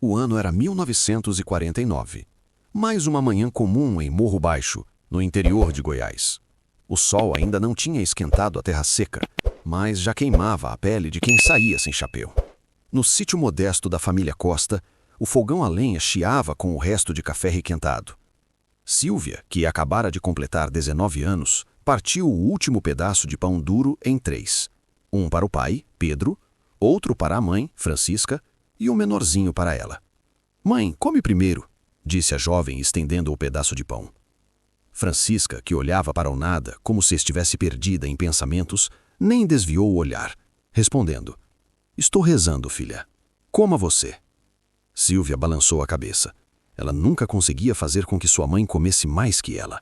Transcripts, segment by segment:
O ano era 1949. Mais uma manhã comum em Morro Baixo, no interior de Goiás. O sol ainda não tinha esquentado a terra seca, mas já queimava a pele de quem saía sem chapéu. No sítio modesto da família Costa, o fogão a lenha chiava com o resto de café requentado. Sílvia, que acabara de completar 19 anos, partiu o último pedaço de pão duro em 3. Um para o pai, Pedro, outro para a mãe, Francisca, e um menorzinho para ela. "Mãe, come primeiro", disse a jovem, estendendo o pedaço de pão. Francisca, que olhava para o nada como se estivesse perdida em pensamentos, nem desviou o olhar, respondendo: "Estou rezando, filha. Coma você." Sílvia balançou a cabeça. Ela nunca conseguia fazer com que sua mãe comesse mais que ela.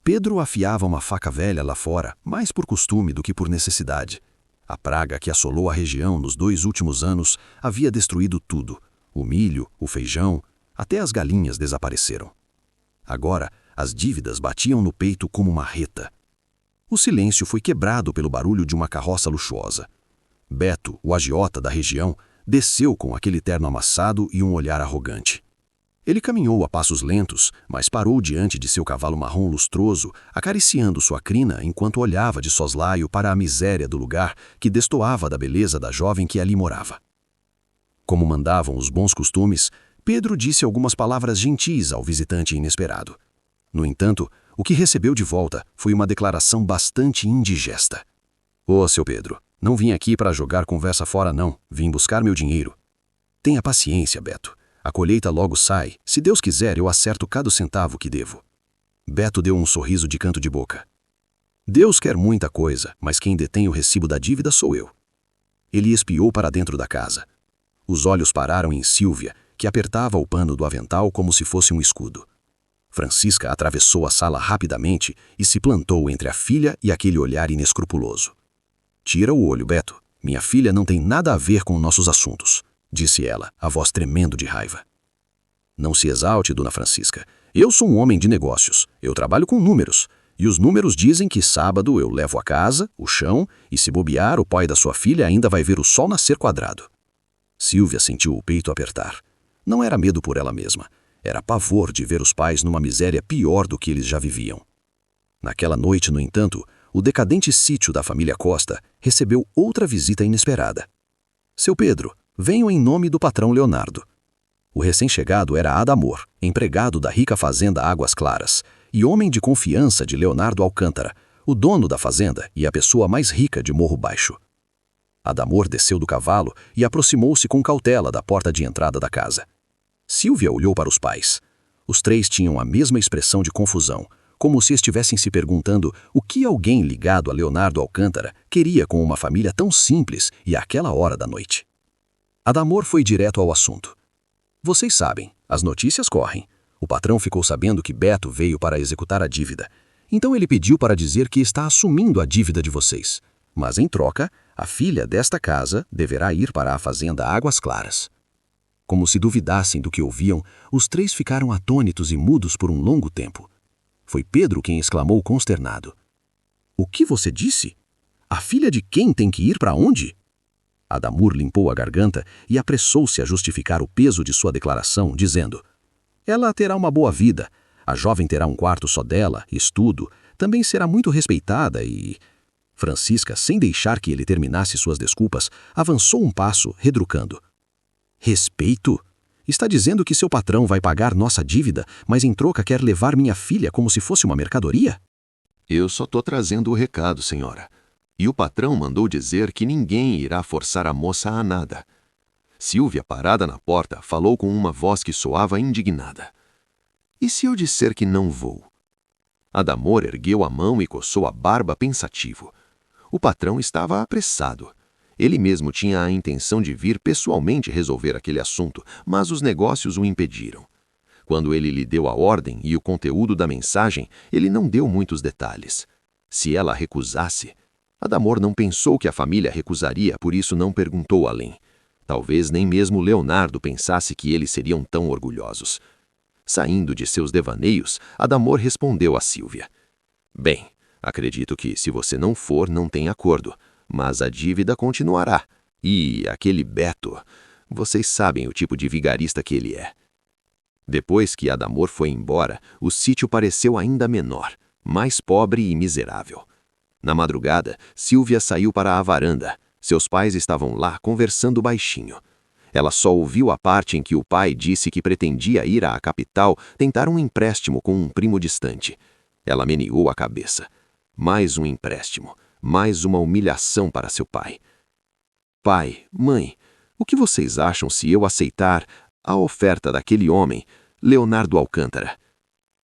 Pedro afiava uma faca velha lá fora, mais por costume do que por necessidade. A praga que assolou a região nos 2 últimos anos havia destruído tudo. O milho, o feijão, até as galinhas desapareceram. Agora, as dívidas batiam no peito como uma reta. O silêncio foi quebrado pelo barulho de uma carroça luxuosa. Beto, o agiota da região, desceu com aquele terno amassado e um olhar arrogante. Ele caminhou a passos lentos, mas parou diante de seu cavalo marrom lustroso, acariciando sua crina enquanto olhava de soslaio para a miséria do lugar que destoava da beleza da jovem que ali morava. Como mandavam os bons costumes, Pedro disse algumas palavras gentis ao visitante inesperado. No entanto, o que recebeu de volta foi uma declaração bastante indigesta. "Ô, seu Pedro, não vim aqui para jogar conversa fora não, vim buscar meu dinheiro." "Tenha paciência, Beto. A colheita logo sai. Se Deus quiser, eu acerto cada centavo que devo." Beto deu um sorriso de canto de boca. "Deus quer muita coisa, mas quem detém o recibo da dívida sou eu." Ele espiou para dentro da casa. Os olhos pararam em Sílvia, que apertava o pano do avental como se fosse um escudo. Francisca atravessou a sala rapidamente e se plantou entre a filha e aquele olhar inescrupuloso. "Tira o olho, Beto. Minha filha não tem nada a ver com nossos assuntos", disse ela, a voz tremendo de raiva. "Não se exalte, dona Francisca. Eu sou um homem de negócios. Eu trabalho com números. E os números dizem que sábado eu levo a casa, o chão, e se bobear, o pai da sua filha ainda vai ver o sol nascer quadrado." Sílvia sentiu o peito apertar. Não era medo por ela mesma. Era pavor de ver os pais numa miséria pior do que eles já viviam. Naquela noite, no entanto, o decadente sítio da família Costa recebeu outra visita inesperada. "Seu Pedro, venho em nome do patrão Leonardo." O recém-chegado era Adamor, empregado da rica fazenda Águas Claras, e homem de confiança de Leonardo Alcântara, o dono da fazenda e a pessoa mais rica de Morro Baixo. Adamor desceu do cavalo e aproximou-se com cautela da porta de entrada da casa. Sílvia olhou para os pais. Os 3 tinham a mesma expressão de confusão, como se estivessem se perguntando o que alguém ligado a Leonardo Alcântara queria com uma família tão simples e àquela hora da noite. Adamor foi direto ao assunto. "Vocês sabem, as notícias correm. O patrão ficou sabendo que Beto veio para executar a dívida. Então ele pediu para dizer que está assumindo a dívida de vocês. Mas, em troca, a filha desta casa deverá ir para a fazenda Águas Claras." Como se duvidassem do que ouviam, os 3 ficaram atônitos e mudos por um longo tempo. Foi Pedro quem exclamou consternado: "O que você disse? A filha de quem tem que ir para onde?" Adamor limpou a garganta e apressou-se a justificar o peso de sua declaração, dizendo: "Ela terá uma boa vida. A jovem terá um quarto só dela, estudo, também será muito respeitada e..." Francisca, sem deixar que ele terminasse suas desculpas, avançou um passo, retrucando: "Respeito? Está dizendo que seu patrão vai pagar nossa dívida, mas em troca quer levar minha filha como se fosse uma mercadoria?" "Eu só estou trazendo o recado, senhora. E o patrão mandou dizer que ninguém irá forçar a moça a nada." Sílvia, parada na porta, falou com uma voz que soava indignada: "E se eu disser que não vou?" Adamor ergueu a mão e coçou a barba pensativo. O patrão estava apressado. Ele mesmo tinha a intenção de vir pessoalmente resolver aquele assunto, mas os negócios o impediram. Quando ele lhe deu a ordem e o conteúdo da mensagem, ele não deu muitos detalhes. Se ela recusasse... Adamor não pensou que a família recusaria, por isso não perguntou além. Talvez nem mesmo Leonardo pensasse que eles seriam tão orgulhosos. Saindo de seus devaneios, Adamor respondeu a Sílvia: "Bem, acredito que se você não for, não tem acordo, mas a dívida continuará. E aquele Beto... Vocês sabem o tipo de vigarista que ele é. Depois que Adamor foi embora, o sítio pareceu ainda menor, mais pobre e miserável. Na madrugada, Silvia saiu para a varanda. Seus pais estavam lá conversando baixinho. Ela só ouviu a parte em que o pai disse que pretendia ir à capital tentar um empréstimo com um primo distante. Ela meneou a cabeça. Mais um empréstimo, mais uma humilhação para seu pai. Pai, mãe, o que vocês acham se eu aceitar a oferta daquele homem, Leonardo Alcântara?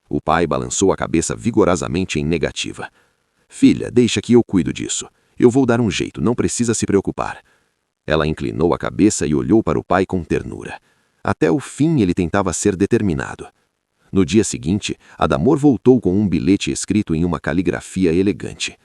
O pai balançou a cabeça vigorosamente em negativa. Filha, deixa que eu cuido disso. Eu vou dar um jeito, não precisa se preocupar. Ela inclinou a cabeça e olhou para o pai com ternura. Até o fim ele tentava ser determinado. No dia seguinte, Adamor voltou com um bilhete escrito em uma caligrafia elegante.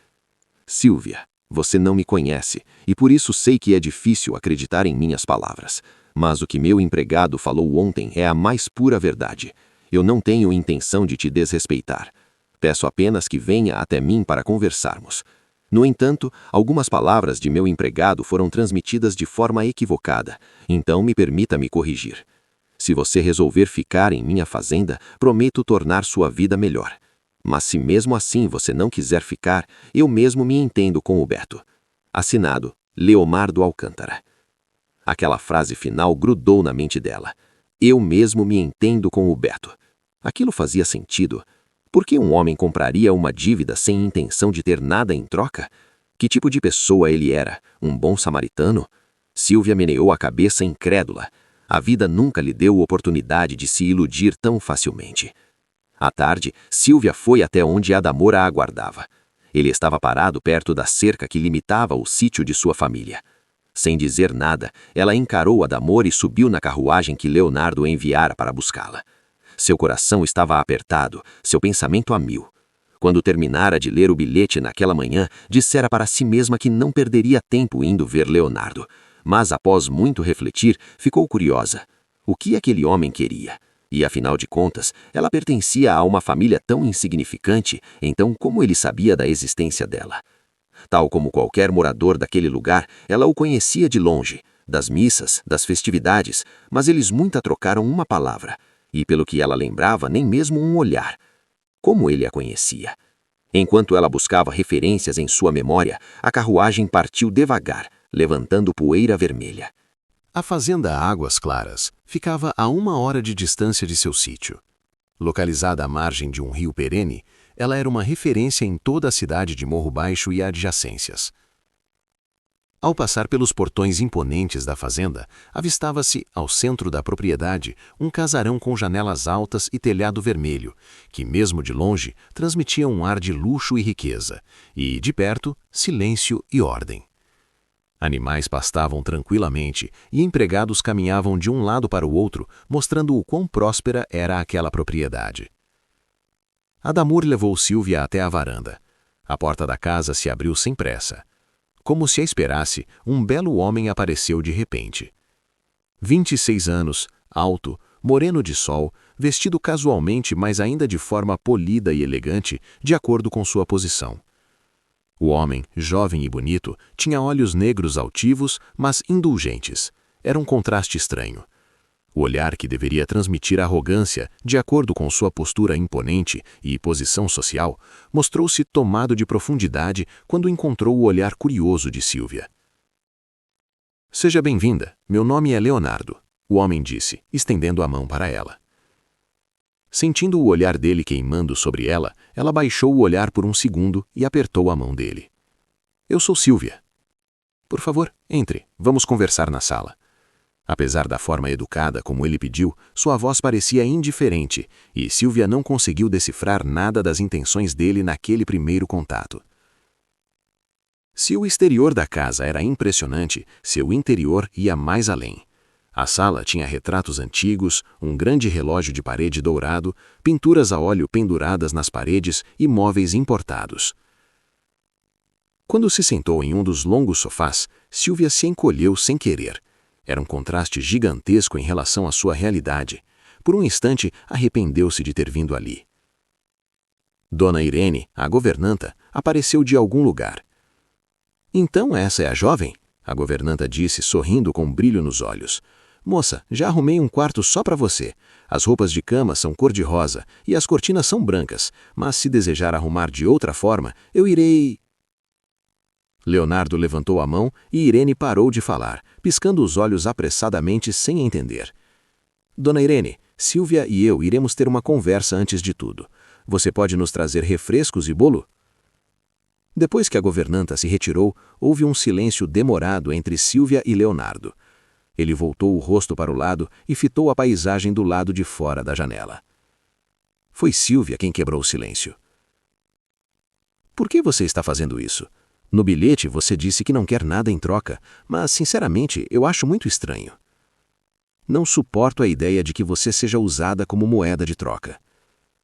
Silvia, você não me conhece, e por isso sei que é difícil acreditar em minhas palavras. Mas o que meu empregado falou ontem é a mais pura verdade. Eu não tenho intenção de te desrespeitar. Peço apenas que venha até mim para conversarmos. No entanto, algumas palavras de meu empregado foram transmitidas de forma equivocada, então me permita me corrigir. Se você resolver ficar em minha fazenda, prometo tornar sua vida melhor. Mas se mesmo assim você não quiser ficar, eu mesmo me entendo com o Beto. Assinado, Leomardo Alcântara. Aquela frase final grudou na mente dela. Eu mesmo me entendo com o Beto. Aquilo fazia sentido. Por que um homem compraria uma dívida sem intenção de ter nada em troca? Que tipo de pessoa ele era? Um bom samaritano? Silvia meneou a cabeça incrédula. A vida nunca lhe deu oportunidade de se iludir tão facilmente. À tarde, Silvia foi até onde Adamor a aguardava. Ele estava parado perto da cerca que limitava o sítio de sua família. Sem dizer nada, ela encarou Adamor e subiu na carruagem que Leonardo enviara para buscá-la. Seu coração estava apertado, seu pensamento a mil. Quando terminara de ler o bilhete naquela manhã, dissera para si mesma que não perderia tempo indo ver Leonardo. Mas, após muito refletir, ficou curiosa. O que aquele homem queria? E, afinal de contas, ela pertencia a uma família tão insignificante, então como ele sabia da existência dela? Tal como qualquer morador daquele lugar, ela o conhecia de longe, das missas, das festividades, mas eles nunca trocaram uma palavra. E, pelo que ela lembrava, nem mesmo um olhar. Como ele a conhecia? Enquanto ela buscava referências em sua memória, a carruagem partiu devagar, levantando poeira vermelha. A fazenda Águas Claras ficava a 1 hora de distância de seu sítio. Localizada à margem de um rio perene, ela era uma referência em toda a cidade de Morro Baixo e adjacências. Ao passar pelos portões imponentes da fazenda, avistava-se, ao centro da propriedade, um casarão com janelas altas e telhado vermelho, que, mesmo de longe, transmitia um ar de luxo e riqueza, e, de perto, silêncio e ordem. Animais pastavam tranquilamente e empregados caminhavam de um lado para o outro, mostrando o quão próspera era aquela propriedade. Adamor levou Silvia até a varanda. A porta da casa se abriu sem pressa. Como se a esperasse, um belo homem apareceu de repente. 26 anos, alto, moreno de sol, vestido casualmente, mas ainda de forma polida e elegante, de acordo com sua posição. O homem, jovem e bonito, tinha olhos negros altivos, mas indulgentes. Era um contraste estranho. O olhar que deveria transmitir arrogância, de acordo com sua postura imponente e posição social, mostrou-se tomado de profundidade quando encontrou o olhar curioso de Silvia. Seja bem-vinda, meu nome é Leonardo, o homem disse, estendendo a mão para ela. Sentindo o olhar dele queimando sobre ela, ela baixou o olhar por um segundo e apertou a mão dele. Eu sou Silvia. Por favor, entre, vamos conversar na sala. Apesar da forma educada como ele pediu, sua voz parecia indiferente e Silvia não conseguiu decifrar nada das intenções dele naquele primeiro contato. Se o exterior da casa era impressionante, seu interior ia mais além. A sala tinha retratos antigos, um grande relógio de parede dourado, pinturas a óleo penduradas nas paredes e móveis importados. Quando se sentou em um dos longos sofás, Silvia se encolheu sem querer. Era um contraste gigantesco em relação à sua realidade. Por um instante, arrependeu-se de ter vindo ali. Dona Irene, a governanta, apareceu de algum lugar. Então essa é a jovem? A governanta disse, sorrindo com brilho nos olhos. Moça, já arrumei um quarto só para você. As roupas de cama são cor-de-rosa e as cortinas são brancas, mas se desejar arrumar de outra forma, eu irei... Leonardo levantou a mão e Irene parou de falar, piscando os olhos apressadamente sem entender. Dona Irene, Silvia e eu iremos ter uma conversa antes de tudo. Você pode nos trazer refrescos e bolo? Depois que a governanta se retirou, houve um silêncio demorado entre Silvia e Leonardo. Ele voltou o rosto para o lado e fitou a paisagem do lado de fora da janela. Foi Silvia quem quebrou o silêncio. Por que você está fazendo isso? No bilhete você disse que não quer nada em troca, mas, sinceramente, eu acho muito estranho. Não suporto a ideia de que você seja usada como moeda de troca.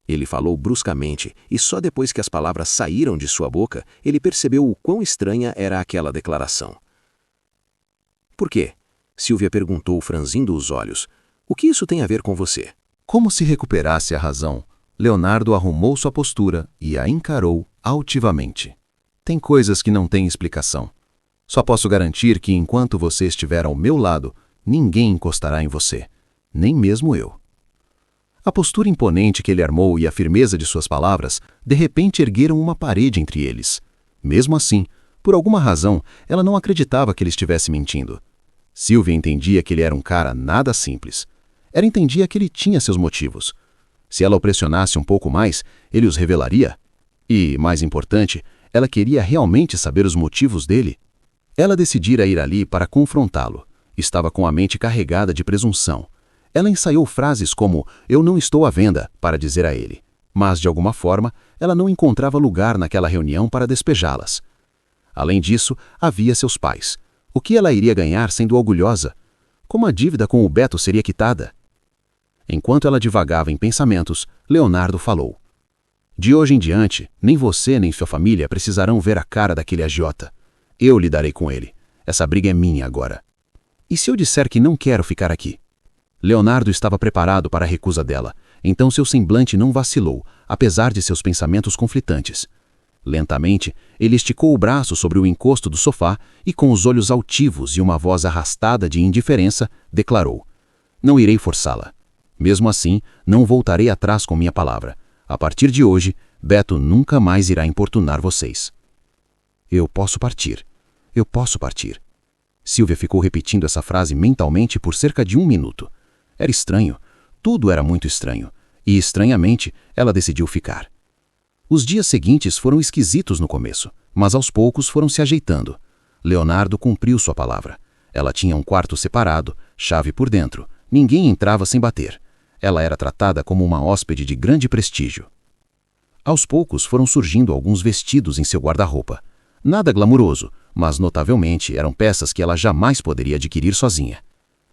Ele falou bruscamente e só depois que as palavras saíram de sua boca, ele percebeu o quão estranha era aquela declaração. Por quê? Silvia perguntou, franzindo os olhos. O que isso tem a ver com você? Como se recuperasse a razão, Leonardo arrumou sua postura e a encarou altivamente. Tem coisas que não têm explicação. Só posso garantir que enquanto você estiver ao meu lado, ninguém encostará em você, nem mesmo eu. A postura imponente que ele armou e a firmeza de suas palavras, de repente ergueram uma parede entre eles. Mesmo assim, por alguma razão, ela não acreditava que ele estivesse mentindo. Silvia entendia que ele era um cara nada simples. Ela entendia que ele tinha seus motivos. Se ela o pressionasse um pouco mais, ele os revelaria. E, mais importante, ela queria realmente saber os motivos dele. Ela decidira ir ali para confrontá-lo. Estava com a mente carregada de presunção. Ela ensaiou frases como "eu não estou à venda" para dizer a ele. Mas, de alguma forma, ela não encontrava lugar naquela reunião para despejá-las. Além disso, havia seus pais. O que ela iria ganhar sendo orgulhosa? Como a dívida com o Beto seria quitada? Enquanto ela divagava em pensamentos, Leonardo falou. De hoje em diante, nem você nem sua família precisarão ver a cara daquele agiota. Eu lidarei com ele. Essa briga é minha agora. E se eu disser que não quero ficar aqui? Leonardo estava preparado para a recusa dela, então seu semblante não vacilou, apesar de seus pensamentos conflitantes. Lentamente, ele esticou o braço sobre o encosto do sofá e, com os olhos altivos e uma voz arrastada de indiferença, declarou: "Não irei forçá-la. Mesmo assim, não voltarei atrás com minha palavra. A partir de hoje, Beto nunca mais irá importunar vocês." Eu posso partir. Eu posso partir. Silvia ficou repetindo essa frase mentalmente por cerca de 1 minuto. Era estranho. Tudo era muito estranho. E, estranhamente, ela decidiu ficar. Os dias seguintes foram esquisitos no começo, mas aos poucos foram se ajeitando. Leonardo cumpriu sua palavra. Ela tinha um quarto separado, chave por dentro. Ninguém entrava sem bater. Ela era tratada como uma hóspede de grande prestígio. Aos poucos foram surgindo alguns vestidos em seu guarda-roupa. Nada glamuroso, mas notavelmente eram peças que ela jamais poderia adquirir sozinha.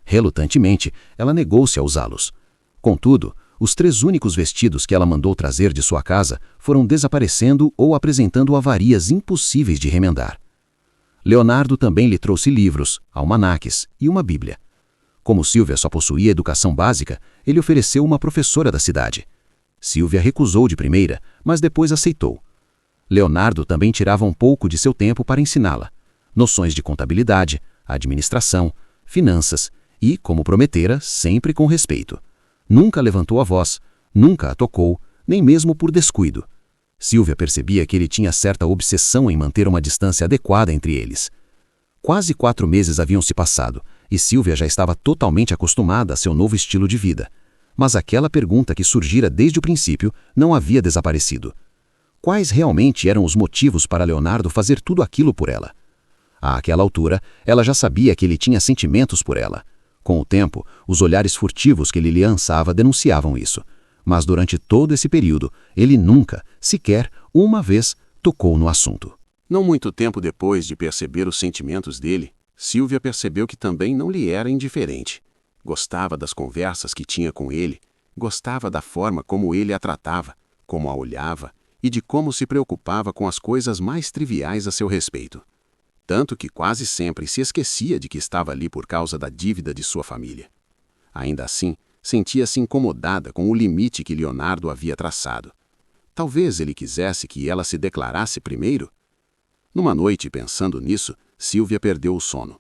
Relutantemente, ela negou-se a usá-los. Contudo, os 3 únicos vestidos que ela mandou trazer de sua casa foram desaparecendo ou apresentando avarias impossíveis de remendar. Leonardo também lhe trouxe livros, almanaques e uma bíblia. Como Silvia só possuía educação básica, ele ofereceu uma professora da cidade. Silvia recusou de primeira, mas depois aceitou. Leonardo também tirava um pouco de seu tempo para ensiná-la. Noções de contabilidade, administração, finanças e, como prometera, sempre com respeito. Nunca levantou a voz, nunca a tocou, nem mesmo por descuido. Silvia percebia que ele tinha certa obsessão em manter uma distância adequada entre eles. Quase 4 meses haviam se passado, e Silvia já estava totalmente acostumada a seu novo estilo de vida. Mas aquela pergunta que surgira desde o princípio não havia desaparecido. Quais realmente eram os motivos para Leonardo fazer tudo aquilo por ela? Àquela altura, ela já sabia que ele tinha sentimentos por ela. Com o tempo, os olhares furtivos que ele lhe lançava denunciavam isso. Mas durante todo esse período, ele nunca, sequer, uma vez, tocou no assunto. Não muito tempo depois de perceber os sentimentos dele, Silvia percebeu que também não lhe era indiferente. Gostava das conversas que tinha com ele, gostava da forma como ele a tratava, como a olhava e de como se preocupava com as coisas mais triviais a seu respeito. Tanto que quase sempre se esquecia de que estava ali por causa da dívida de sua família. Ainda assim, sentia-se incomodada com o limite que Leonardo havia traçado. Talvez ele quisesse que ela se declarasse primeiro? Numa noite, pensando nisso, Silvia perdeu o sono.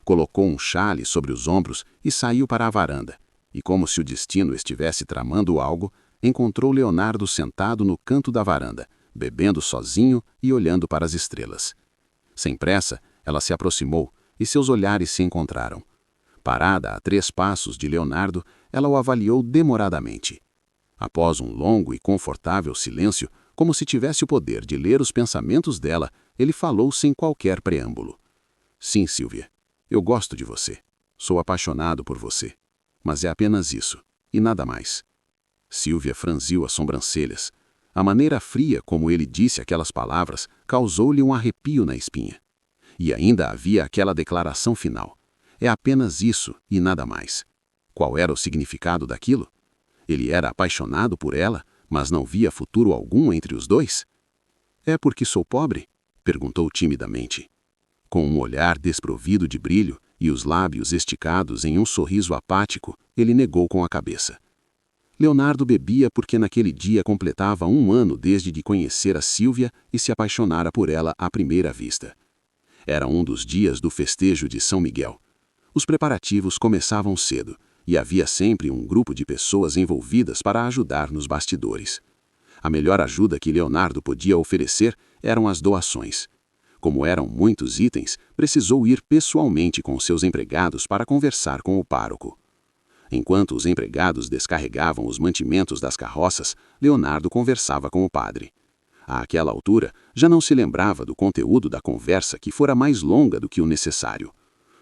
Colocou um chale sobre os ombros e saiu para a varanda. E como se o destino estivesse tramando algo, encontrou Leonardo sentado no canto da varanda, bebendo sozinho e olhando para as estrelas. Sem pressa, ela se aproximou e seus olhares se encontraram. Parada a 3 passos de Leonardo, ela o avaliou demoradamente. Após um longo e confortável silêncio, como se tivesse o poder de ler os pensamentos dela, ele falou sem qualquer preâmbulo. Sim, Silvia, eu gosto de você. Sou apaixonado por você. Mas é apenas isso, e nada mais. Silvia franziu as sobrancelhas. A maneira fria como ele disse aquelas palavras causou-lhe um arrepio na espinha. E ainda havia aquela declaração final. É apenas isso e nada mais. Qual era o significado daquilo? Ele era apaixonado por ela, mas não via futuro algum entre os dois? É porque sou pobre? Perguntou timidamente. Com um olhar desprovido de brilho e os lábios esticados em um sorriso apático, ele negou com a cabeça. Leonardo bebia porque naquele dia completava 1 ano desde que conhecera Silvia e se apaixonara por ela à primeira vista. Era um dos dias do festejo de São Miguel. Os preparativos começavam cedo, e havia sempre um grupo de pessoas envolvidas para ajudar nos bastidores. A melhor ajuda que Leonardo podia oferecer eram as doações. Como eram muitos itens, precisou ir pessoalmente com seus empregados para conversar com o pároco. Enquanto os empregados descarregavam os mantimentos das carroças, Leonardo conversava com o padre. Àquela altura, já não se lembrava do conteúdo da conversa que fora mais longa do que o necessário.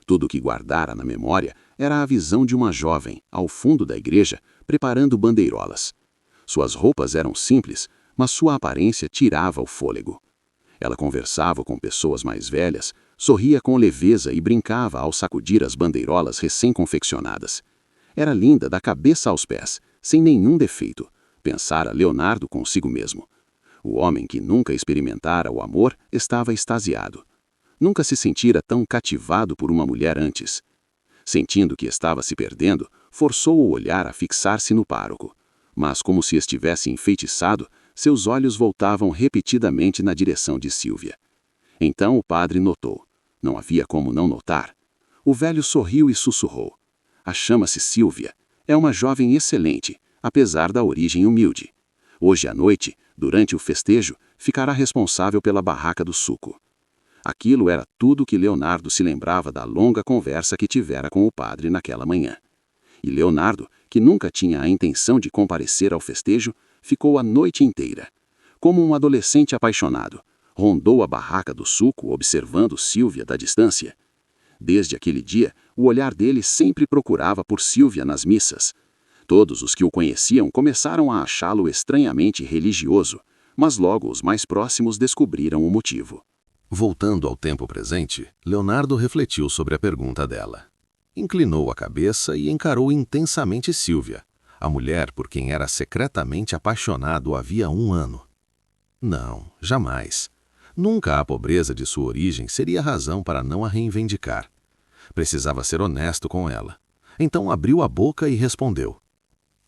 Tudo o que guardara na memória era a visão de uma jovem, ao fundo da igreja, preparando bandeirolas. Suas roupas eram simples, mas sua aparência tirava o fôlego. Ela conversava com pessoas mais velhas, sorria com leveza e brincava ao sacudir as bandeirolas recém-confeccionadas. Era linda da cabeça aos pés, sem nenhum defeito, pensara Leonardo consigo mesmo. O homem que nunca experimentara o amor estava extasiado. Nunca se sentira tão cativado por uma mulher antes. Sentindo que estava se perdendo, forçou o olhar a fixar-se no pároco. Mas como se estivesse enfeitiçado, seus olhos voltavam repetidamente na direção de Silvia. Então o padre notou. Não havia como não notar. O velho sorriu e sussurrou. A chama-se Silvia. É uma jovem excelente, apesar da origem humilde. Hoje à noite, durante o festejo, ficará responsável pela barraca do suco. Aquilo era tudo que Leonardo se lembrava da longa conversa que tivera com o padre naquela manhã. E Leonardo, que nunca tinha a intenção de comparecer ao festejo, ficou a noite inteira. Como um adolescente apaixonado, rondou a barraca do suco observando Silvia da distância. Desde aquele dia, o olhar dele sempre procurava por Silvia nas missas. Todos os que o conheciam começaram a achá-lo estranhamente religioso, mas logo os mais próximos descobriram o motivo. Voltando ao tempo presente, Leonardo refletiu sobre a pergunta dela. Inclinou a cabeça e encarou intensamente Silvia, a mulher por quem era secretamente apaixonado havia 1 ano. Não, jamais. Nunca a pobreza de sua origem seria razão para não a reivindicar. Precisava ser honesto com ela. Então abriu a boca e respondeu.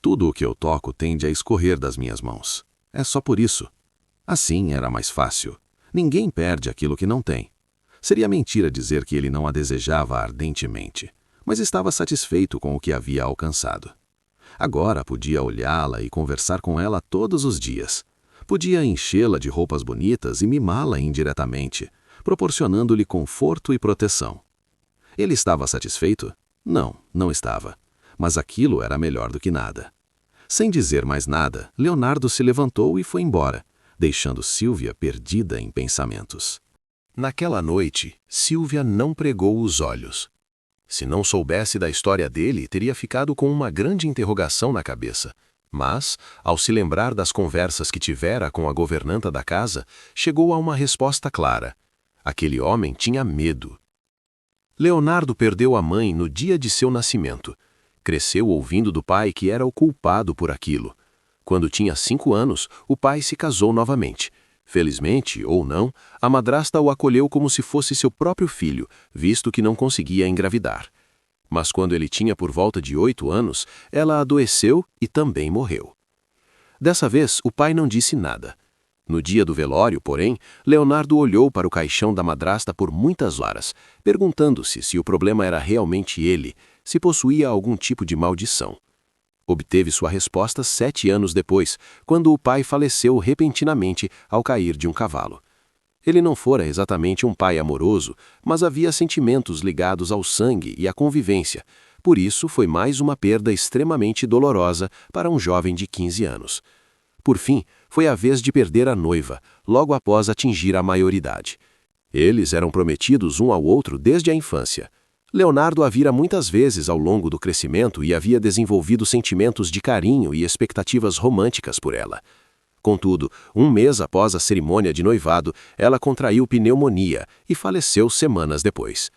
Tudo o que eu toco tende a escorrer das minhas mãos. É só por isso. Assim era mais fácil. Ninguém perde aquilo que não tem. Seria mentira dizer que ele não a desejava ardentemente, mas estava satisfeito com o que havia alcançado. Agora podia olhá-la e conversar com ela todos os dias. Podia enchê-la de roupas bonitas e mimá-la indiretamente, proporcionando-lhe conforto e proteção. Ele estava satisfeito? Não, não estava. Mas aquilo era melhor do que nada. Sem dizer mais nada, Leonardo se levantou e foi embora, deixando Silvia perdida em pensamentos. Naquela noite, Silvia não pregou os olhos. Se não soubesse da história dele, teria ficado com uma grande interrogação na cabeça. Mas, ao se lembrar das conversas que tivera com a governanta da casa, chegou a uma resposta clara. Aquele homem tinha medo. Leonardo perdeu a mãe no dia de seu nascimento. Cresceu ouvindo do pai que era o culpado por aquilo. Quando tinha 5 anos, o pai se casou novamente. Felizmente, ou não, a madrasta o acolheu como se fosse seu próprio filho, visto que não conseguia engravidar. Mas quando ele tinha por volta de 8 anos, ela adoeceu e também morreu. Dessa vez, o pai não disse nada. No dia do velório, porém, Leonardo olhou para o caixão da madrasta por muitas horas, perguntando-se se o problema era realmente ele, se possuía algum tipo de maldição. Obteve sua resposta 7 anos depois, quando o pai faleceu repentinamente ao cair de um cavalo. Ele não fora exatamente um pai amoroso, mas havia sentimentos ligados ao sangue e à convivência. Por isso, foi mais uma perda extremamente dolorosa para um jovem de 15 anos. Por fim, foi a vez de perder a noiva, logo após atingir a maioridade. Eles eram prometidos um ao outro desde a infância. Leonardo a vira muitas vezes ao longo do crescimento e havia desenvolvido sentimentos de carinho e expectativas românticas por ela. Contudo, um mês após a cerimônia de noivado, ela contraiu pneumonia e faleceu semanas depois.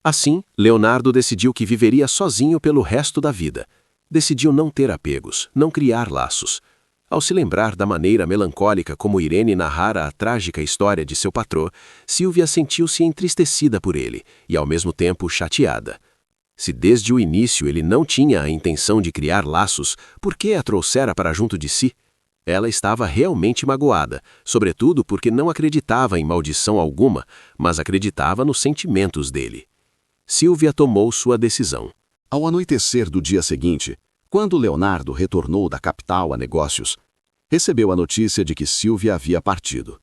Assim, Leonardo decidiu que viveria sozinho pelo resto da vida. Decidiu não ter apegos, não criar laços. Ao se lembrar da maneira melancólica como Irene narrara a trágica história de seu patrão, Silvia sentiu-se entristecida por ele e, ao mesmo tempo, chateada. Se desde o início ele não tinha a intenção de criar laços, por que a trouxera para junto de si? Ela estava realmente magoada, sobretudo porque não acreditava em maldição alguma, mas acreditava nos sentimentos dele. Silvia tomou sua decisão. Ao anoitecer do dia seguinte, quando Leonardo retornou da capital a negócios, recebeu a notícia de que Silvia havia partido.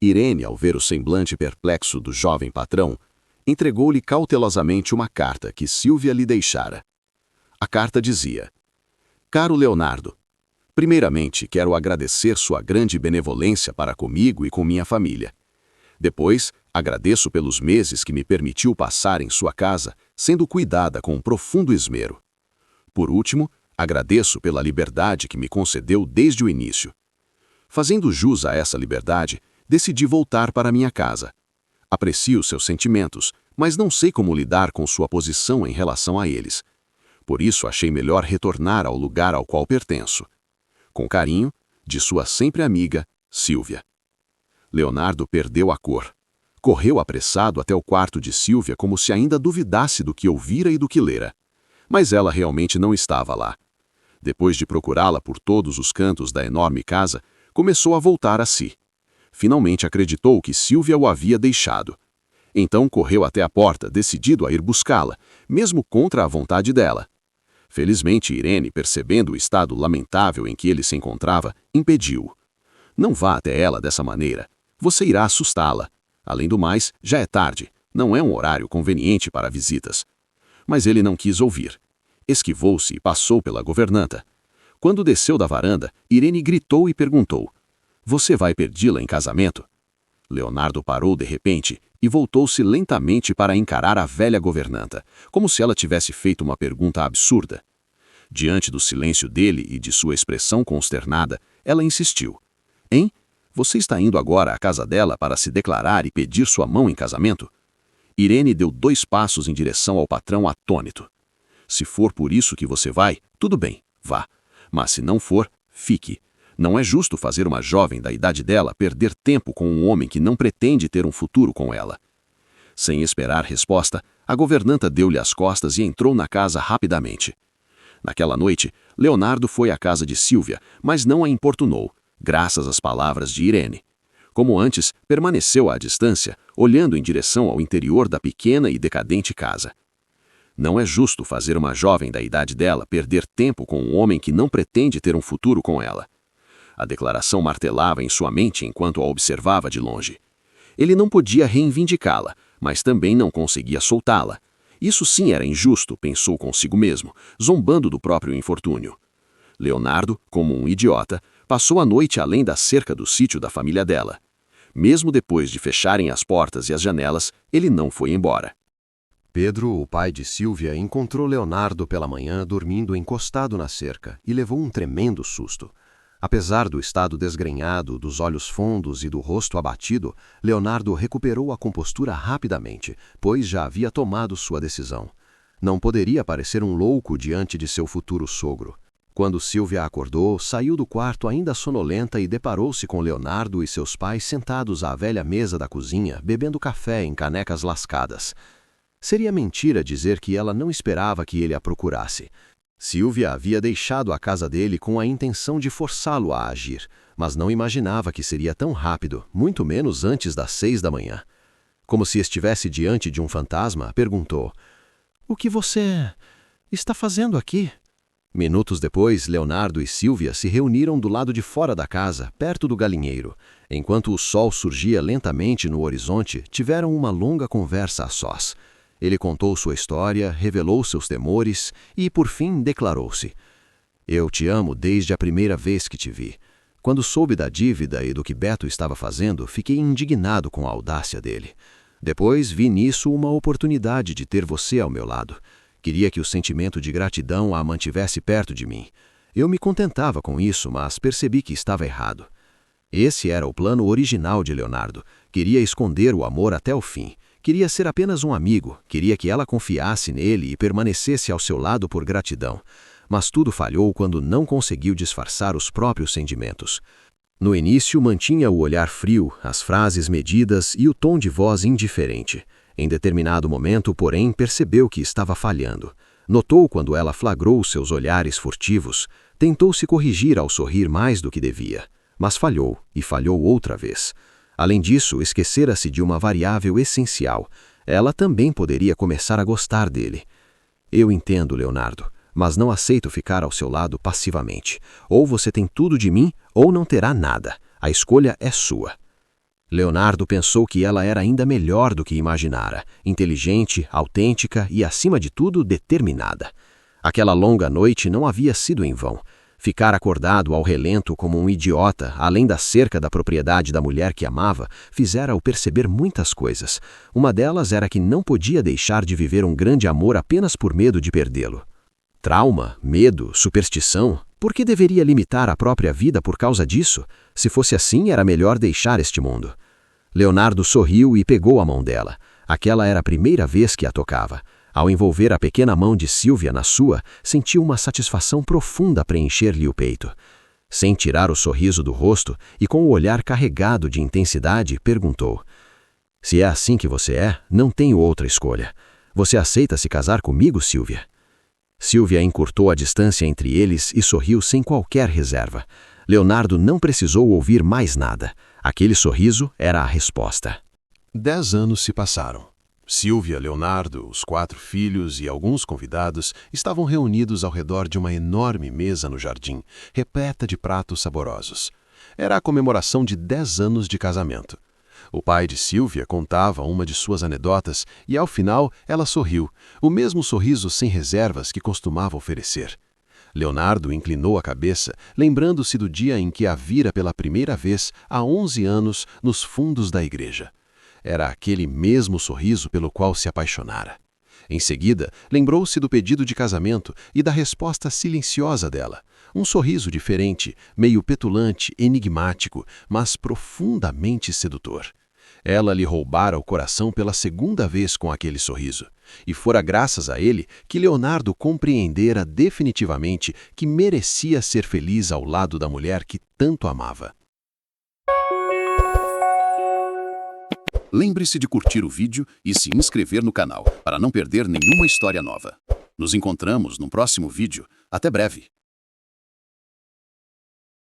Irene, ao ver o semblante perplexo do jovem patrão, entregou-lhe cautelosamente uma carta que Silvia lhe deixara. A carta dizia: Caro Leonardo, primeiramente quero agradecer sua grande benevolência para comigo e com minha família. Depois, agradeço pelos meses que me permitiu passar em sua casa, sendo cuidada com profundo esmero. Por último, agradeço pela liberdade que me concedeu desde o início. Fazendo jus a essa liberdade, decidi voltar para minha casa. Aprecio seus sentimentos, mas não sei como lidar com sua posição em relação a eles. Por isso, achei melhor retornar ao lugar ao qual pertenço. Com carinho, de sua sempre amiga, Silvia. Leonardo perdeu a cor. Correu apressado até o quarto de Silvia como se ainda duvidasse do que ouvira e do que lera. Mas ela realmente não estava lá. Depois de procurá-la por todos os cantos da enorme casa, começou a voltar a si. Finalmente acreditou que Silvia o havia deixado. Então correu até a porta, decidido a ir buscá-la, mesmo contra a vontade dela. Felizmente, Irene, percebendo o estado lamentável em que ele se encontrava, impediu-o. Não vá até ela dessa maneira. Você irá assustá-la. Além do mais, já é tarde. Não é um horário conveniente para visitas. Mas ele não quis ouvir. Esquivou-se e passou pela governanta. Quando desceu da varanda, Irene gritou e perguntou: Você vai pedi-la em casamento? Leonardo parou de repente e voltou-se lentamente para encarar a velha governanta, como se ela tivesse feito uma pergunta absurda. Diante do silêncio dele e de sua expressão consternada, ela insistiu: Hein? Você está indo agora à casa dela para se declarar e pedir sua mão em casamento? Irene deu 2 passos em direção ao patrão atônito. Se for por isso que você vai, tudo bem, vá. Mas se não for, fique. Não é justo fazer uma jovem da idade dela perder tempo com um homem que não pretende ter um futuro com ela. Sem esperar resposta, a governanta deu-lhe as costas e entrou na casa rapidamente. Naquela noite, Leonardo foi à casa de Silvia, mas não a importunou, graças às palavras de Irene. Como antes, permaneceu à distância, olhando em direção ao interior da pequena e decadente casa. Não é justo fazer uma jovem da idade dela perder tempo com um homem que não pretende ter um futuro com ela. A declaração martelava em sua mente enquanto a observava de longe. Ele não podia reivindicá-la, mas também não conseguia soltá-la. Isso sim era injusto, pensou consigo mesmo, zombando do próprio infortúnio. Leonardo, como um idiota, passou a noite além da cerca do sítio da família dela. Mesmo depois de fecharem as portas e as janelas, ele não foi embora. Pedro, o pai de Silvia, encontrou Leonardo pela manhã dormindo encostado na cerca e levou um tremendo susto. Apesar do estado desgrenhado, dos olhos fundos e do rosto abatido, Leonardo recuperou a compostura rapidamente, pois já havia tomado sua decisão. Não poderia parecer um louco diante de seu futuro sogro. Quando Silvia acordou, saiu do quarto ainda sonolenta e deparou-se com Leonardo e seus pais sentados à velha mesa da cozinha, bebendo café em canecas lascadas. Seria mentira dizer que ela não esperava que ele a procurasse. Silvia havia deixado a casa dele com a intenção de forçá-lo a agir, mas não imaginava que seria tão rápido, muito menos antes das 6 da manhã. Como se estivesse diante de um fantasma, perguntou: "O que você está fazendo aqui?" Minutos depois, Leonardo e Silvia se reuniram do lado de fora da casa, perto do galinheiro. Enquanto o sol surgia lentamente no horizonte, tiveram uma longa conversa a sós. Ele contou sua história, revelou seus temores e, por fim, declarou-se: "Eu te amo desde a primeira vez que te vi. Quando soube da dívida e do que Beto estava fazendo, fiquei indignado com a audácia dele. Depois vi nisso uma oportunidade de ter você ao meu lado. Queria que o sentimento de gratidão a mantivesse perto de mim. Eu me contentava com isso, mas percebi que estava errado." Esse era o plano original de Leonardo. Queria esconder o amor até o fim. Queria ser apenas um amigo, queria que ela confiasse nele e permanecesse ao seu lado por gratidão. Mas tudo falhou quando não conseguiu disfarçar os próprios sentimentos. No início, mantinha o olhar frio, as frases medidas e o tom de voz indiferente. Em determinado momento, porém, percebeu que estava falhando. Notou quando ela flagrou seus olhares furtivos. Tentou se corrigir ao sorrir mais do que devia. Mas falhou, e falhou outra vez. Além disso, esquecera-se de uma variável essencial. Ela também poderia começar a gostar dele. "Eu entendo, Leonardo, mas não aceito ficar ao seu lado passivamente. Ou você tem tudo de mim, ou não terá nada. A escolha é sua." Leonardo pensou que ela era ainda melhor do que imaginara, inteligente, autêntica e, acima de tudo, determinada. Aquela longa noite não havia sido em vão. Ficar acordado ao relento como um idiota, além da cerca da propriedade da mulher que amava, fizera-o perceber muitas coisas. Uma delas era que não podia deixar de viver um grande amor apenas por medo de perdê-lo. Trauma, medo, superstição? Por que deveria limitar a própria vida por causa disso? Se fosse assim, era melhor deixar este mundo. Leonardo sorriu e pegou a mão dela. Aquela era a primeira vez que a tocava. Ao envolver a pequena mão de Silvia na sua, sentiu uma satisfação profunda preencher-lhe o peito. Sem tirar o sorriso do rosto e com o olhar carregado de intensidade, perguntou: "Se é assim que você é, não tenho outra escolha. Você aceita se casar comigo, Silvia?" Silvia encurtou a distância entre eles e sorriu sem qualquer reserva. Leonardo não precisou ouvir mais nada. Aquele sorriso era a resposta. 10 anos se passaram. Silvia, Leonardo, os 4 filhos e alguns convidados estavam reunidos ao redor de uma enorme mesa no jardim, repleta de pratos saborosos. Era a comemoração de 10 anos de casamento. O pai de Silvia contava uma de suas anedotas e, ao final, ela sorriu, o mesmo sorriso sem reservas que costumava oferecer. Leonardo inclinou a cabeça, lembrando-se do dia em que a vira pela primeira vez, há 11 anos, nos fundos da igreja. Era aquele mesmo sorriso pelo qual se apaixonara. Em seguida, lembrou-se do pedido de casamento e da resposta silenciosa dela. Um sorriso diferente, meio petulante, enigmático, mas profundamente sedutor. Ela lhe roubara o coração pela segunda vez com aquele sorriso. E fora graças a ele que Leonardo compreendera definitivamente que merecia ser feliz ao lado da mulher que tanto amava. Lembre-se de curtir o vídeo e se inscrever no canal para não perder nenhuma história nova. Nos encontramos no próximo vídeo. Até breve!